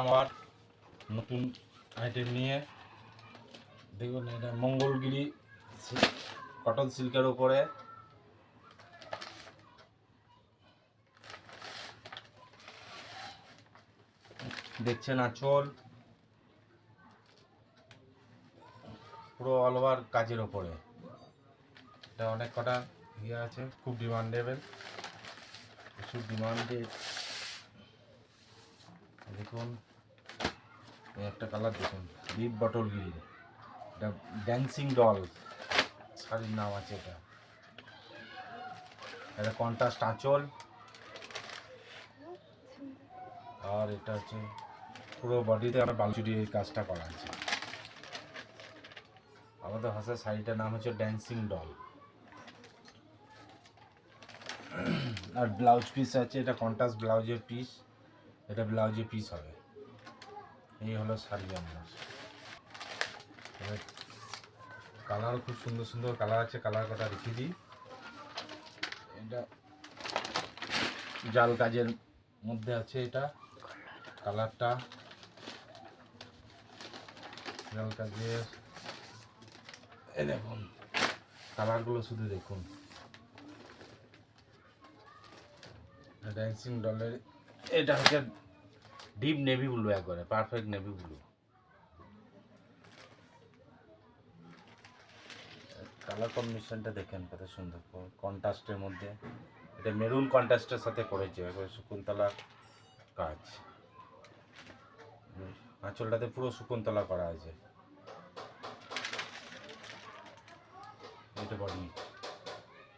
আমার নতুন আইটেম নিয়ে দেখুন, এটা মঙ্গলগিরি কটন সিল্কের উপরে দেখছেন আঁচল পুরো অল ওভার কাজের ওপরে। এটা অনেক কটা ইয়ে আছে, খুব ডিমান্ডেবল, প্রচুর ডিমান্ডে। দেখুন একটা কালার দেখুন, ডিপ বটল গ্রিন, এটা ড্যান্সিং ডল শাড়ির নাম আছে। এটা কন্ট্রাস্ট আঁচল, আর এটা হচ্ছে পুরো বডিতে আমার বালুচুরি এই কাজটা করা আছে। আমাদের ভাষায় শাড়িটার নাম হচ্ছে ড্যান্সিং ডল। আর ব্লাউজ পিস আছে, এটা কন্ট্রাস্ট ব্লাউজের পিস, এটা ব্লাউজের পিস হবে। এই হলো শাড়ি। আমার কালার খুব সুন্দর সুন্দর কালার আছে, কালার কটা রেখে দিই। এটা জাল কাজের মধ্যে আছে, এটা কালারটা জাল কাজের। এই দেখুন কালারগুলো শুধু দেখুন, ড্যান্সিং ডলের। এটা হচ্ছে ডিপ নেভি ব্লু, একবারে পারফেক্ট নেভি ব্লু। কালার কম্বিনেশনটা দেখেন কত সুন্দর, কন্ট্রাস্টের মধ্যে। এটা মেরুন কন্ট্রাস্টের সাথে করেছে, একবারে শকুন্তলা কাজ। আঁচলটাতে পুরো শকুন্তলা করা আছে। এটা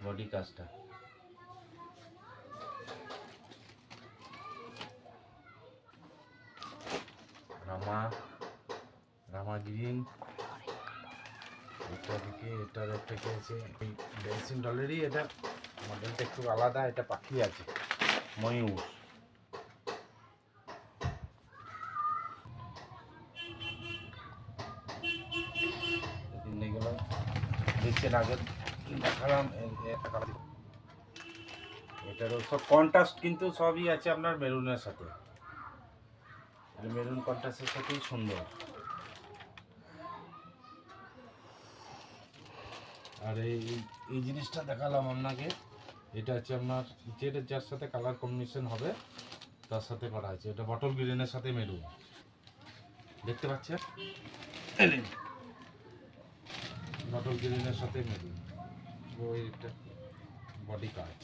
বডি কাজটা। রামা গ্রিন। এটা দিকে এটার একটা কি আছে, এই ড্যান্সিং ডলেরই এটা মডেলটা একটু আলাদা। এটা পাখি আছে, ময়ূর। এগুলো দেখছেন, আগে দেখালাম। এটারও সব কন্ট্রাস্ট, কিন্তু সবই আছে আপনার মেরুনের সাথে। মেরুন কন্ট্রাস্টের সাথেই সুন্দর। আর এই জিনিসটা দেখালাম আপনাকে, এটা হচ্ছে আপনার যার সাথে কালার কম্বিনেশন হবে তার সাথে করা আছে। এটা বটল গ্রিনের সাথে মেরুন, দেখতে পাচ্ছেন, বটল গ্রিনের সাথে মেরুন। এটা বডি কাজ।